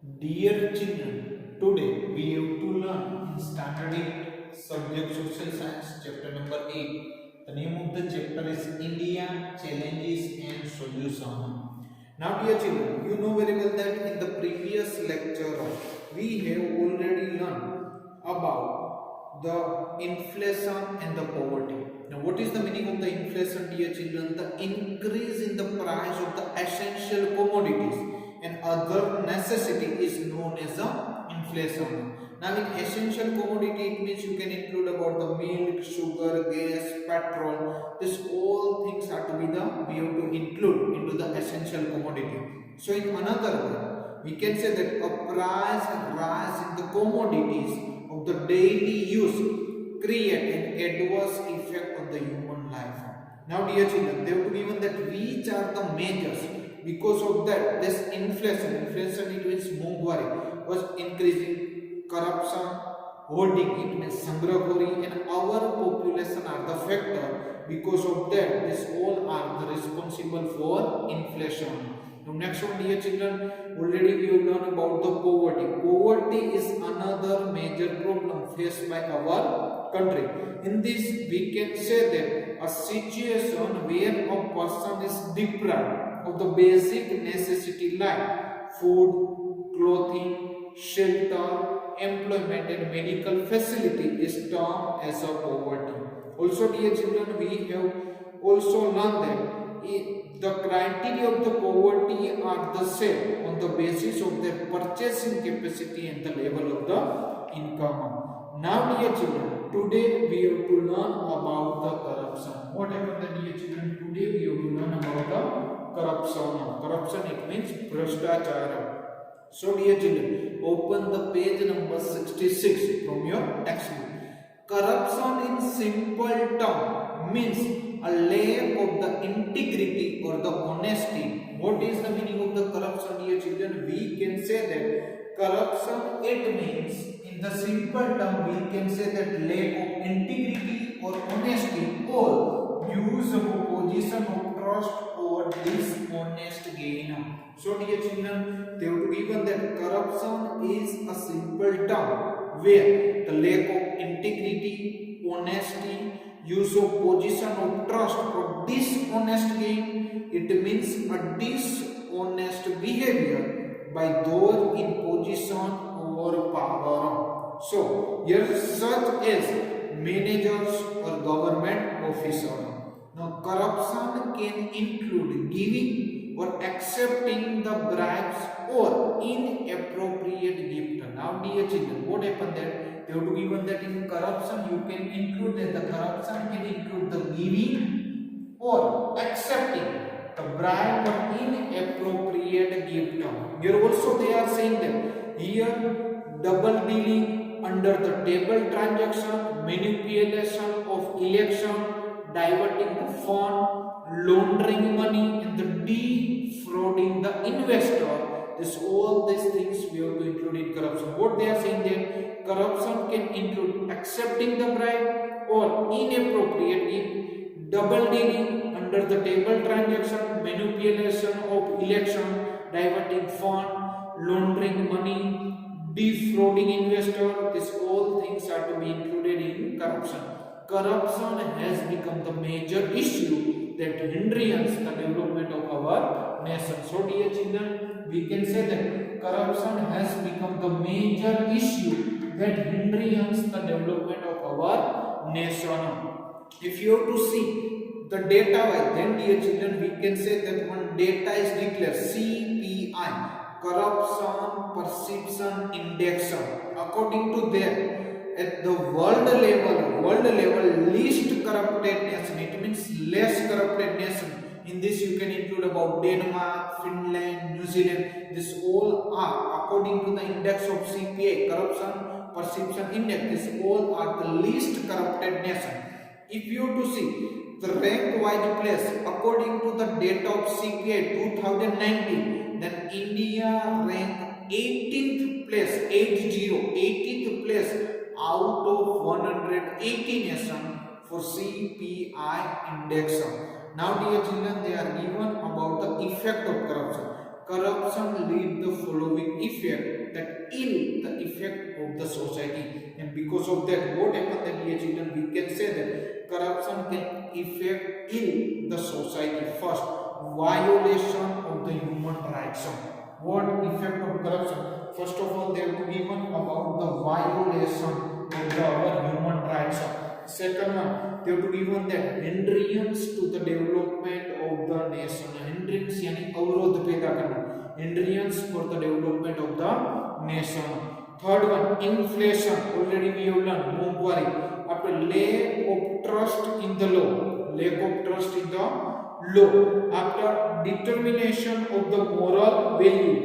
Dear children, today we have to learn in Standard 8 subject Social Science chapter number 8. The name of the chapter is India Challenges and Solution. Now dear children, you know very well that in the previous lecture we have already learned about the inflation and the poverty. Now what is the meaning of the inflation dear children? The increase in the price of the essential commodities and other necessity is known as the inflation. Now in essential commodity it means you can include about the milk, sugar, gas, petrol. This all things are to be the we have to include into the essential commodity. So in another word, we can say that a price rise in the commodities of the daily use create an adverse effect on the human life. Now dear children, they have to given that which are the measures because of that this inflation it means મોંઘવારી was increasing, corruption, hoarding it means સંગ્રહખોરી, and our population are the factor. Because of that this all are the responsible for inflation. Now next one dear children, already we have learned about the poverty is another major problem faced by our country. In this we can say that a situation where a person is deprived of the basic necessity like food, clothing, shelter, employment and medical facility is termed as a poverty. Also dear children, we have also learned that the criteria of the poverty are the same on the basis of their purchasing capacity and the level of the income. Now dear children, today we have to learn about the corruption. What happened dear children? Today we have to learn about the corruption it means bhrashtachara. So dear children, open the page number 66 from your textbook. Corruption in simple term means a lack of the integrity or the honesty. What is the meaning of the corruption dear children? We can say that corruption it means in the simple term we can say that lack of integrity or honesty or use of position of trust or dishonest gain. So dear children, they have to given that corruption is a simple term where the lack of integrity, honesty, use of position of trust or dishonest gain, it means a dishonest behavior by those in position or power. So here such as managers or government officers. Now corruption can include giving or accepting the bribes or inappropriate gift. Now dear children, what happened there? They have to given that in corruption you can include that the corruption can include the giving or accepting the bribe or inappropriate gift. Here also they are saying that here double dealing, under the table transaction, manipulation of election, diverting the fund, laundering money and the defrauding the investor. This all these things we have to include in corruption. What they are saying there, corruption can include accepting the bribe or inappropriate gift, double dealing, under the table transaction, manipulation of election, diverting fund, laundering money, defrauding investor. These all things are to be included in corruption. Corruption has become the major issue that hinders the development of our nation. So dear children, we can say that corruption has become the major issue that hinders the development of our nation. If you have to see the data wise, then dear children, we can say that one data is declared CPI, Corruption Perception Index. According to them, at the world level, least corrupted nation, it means less corrupted nation. In this you can include about Denmark, Finland, New Zealand. This all are according to the index of CPI, Corruption Perception Index. This all are the least corrupted nation. If you to see the rank wise place according to the data of CPI 2019, then India ranked 18th place, 18th place out of 180 nations for CPI index. Now dear children, they are given about the effect of corruption. Corruption lead the following effect. because of that, what happened that dear children, we can say that corruption can affect in the society. First, violation of the human rights. What effect of corruption? First of all, they have to given about the violation of our human rights. Second one, they have to given that hindrance to the development of the nation. Hindrance यानी अवरोध पैदा करना. Hindrance for the development of the nation. Third one, inflation. Already we have learned मोंगवारी. After lack of trust in the law. Lack of trust in the law. After determination of the moral value.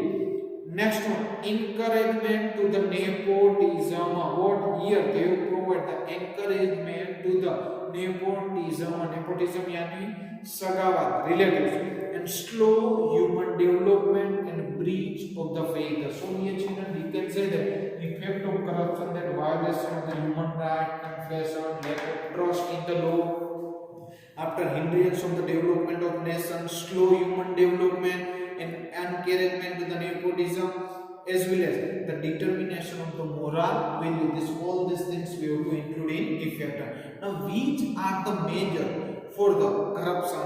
Next one, encouragement to the nepotism. What here they provide the encouragement to the nepotism. Nepotism यानी सगावत, relatives, and slow human development and breach of the faith. So here children, we can say that effect of corruption, that violation of the human right, inflation, lack of trust in the law. After hindrance of the development of nation, slow human development and encouragement to the nepotism, as well as the determination of the moral value. All these things we have to include in effect. Now, which are the major for the corruption?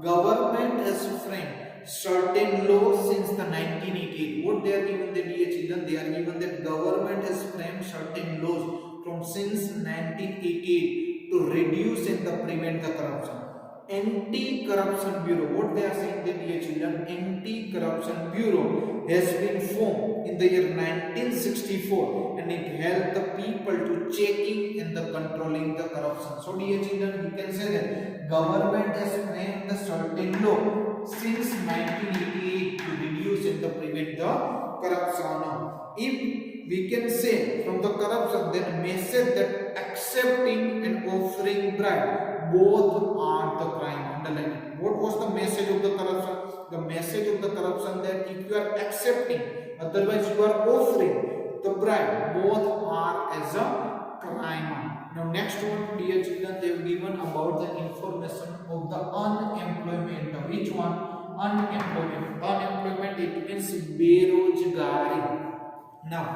Government has framed certain laws since the 1988. What they are given, the dear children, they are given that government has framed certain laws from since 1988 to reduce and the prevent the corruption. Anti-Corruption Bureau. What they are saying, that dear children, Anti-Corruption Bureau has been formed in the year 1964, and it helped the people to checking and the controlling the corruption. So dear children, we can say that government has framed the certain law since 1988 to reduce and the prevent the corruption. If we can say from the corruption, then message that accepting and offering bribe, both are the crime. Underline it. What was the message of the corruption? The message of the corruption, that if you are accepting, otherwise you are offering the bribe, both are as a crime. Now next one, dear children, they have given about the information of the unemployment. Which one? Unemployment. Unemployment, it means berojgari. Now,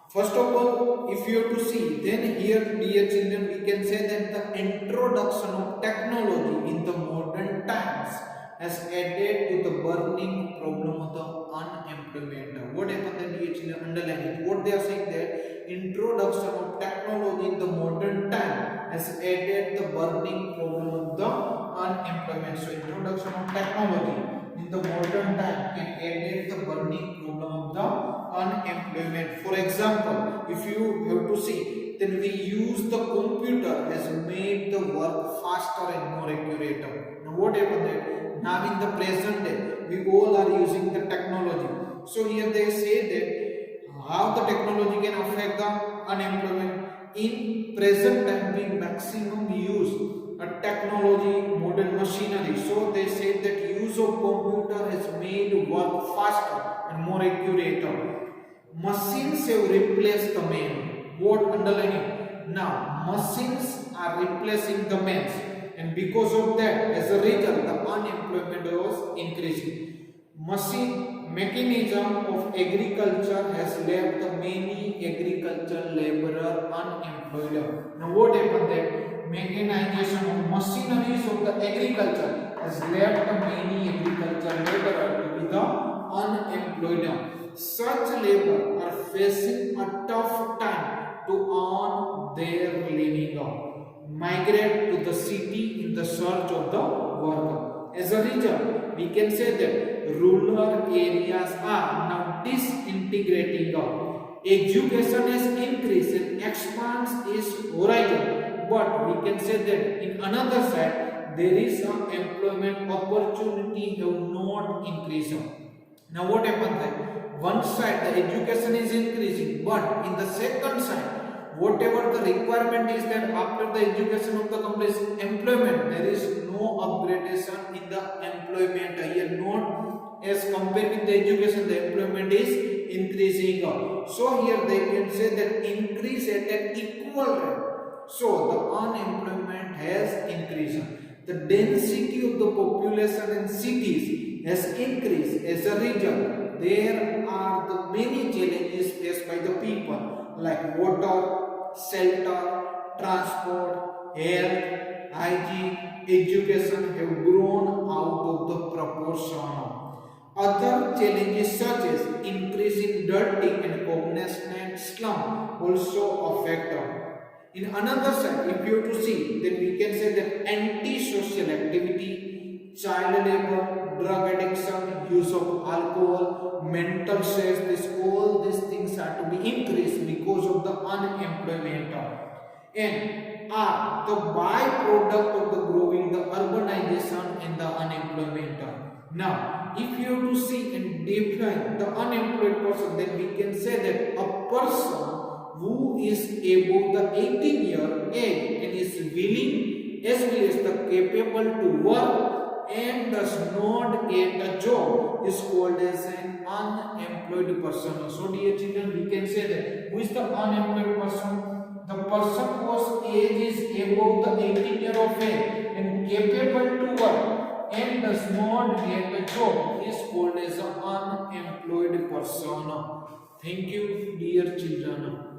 first of all, if you have to see, then here, dear children, we can say that the introduction of technology in the modern times has added to the burning problem of the unemployment. What happened then, dear children? Underline it. What they are saying, that introduction of technology in the modern time has added the burning problem of the unemployment. So, introduction of technology in the modern time can added the burning problem of the unemployment. For example, if you have to see, then we use the computer has made the work faster and more accurate. Now what happened that now in the present day we all are using the technology. So here they say that how the technology can affect the unemployment. In present time we maximum use a technology, modern machinery. So they say that use of computer has made work faster and more accurate. Machines have replaced the man. What? Underlining. Now, machines are replacing the men, and because of that, as a result, the unemployment was increasing. Mechanism of agriculture has left the many agricultural laborer unemployed. Now, what happened there? Mechanization of machineries of the agriculture has left the many agricultural laborer to be the unemployed. Such labor are facing a tough time to earn their living, migrate to the city in the search of the work. As a result, we can say that rural areas are now disintegrating. Education has increased and expands its horizon, but we can say that in another side there is an employment opportunity have not increased. Now what happened there? One side the education is increasing, but in the second side, whatever the requirement is, that after the education of the complete employment, there is no upgradation in the employment here. Not as compared with the education, the employment is increasing. So here they can say that increase at an equal rate. So the unemployment has increased. The density of the population in cities has increased. As a result, there are the many challenges faced by the people, like water, shelter, transport, health, hygiene, education have grown out of the proportion. Other challenges such as increase in dirty and cognizant slum also affect them. In another side, if you have to see, then we can say that anti-social activity, child labor, drug addiction, use of alcohol, mental stress, all these things are to be increased because of the unemployment and are the byproduct of the growing the urbanization and the unemployment. Now, if you have to see and define the unemployed person, then we can say that a person who is above the 18-year age and is willing as well as the capable to work and does not get a job is called as an unemployed person. So dear children, we can say that who is the unemployed person? The person whose age is above the 18 year of age and capable to work and does not get a job is called as an unemployed person. Thank you, dear children.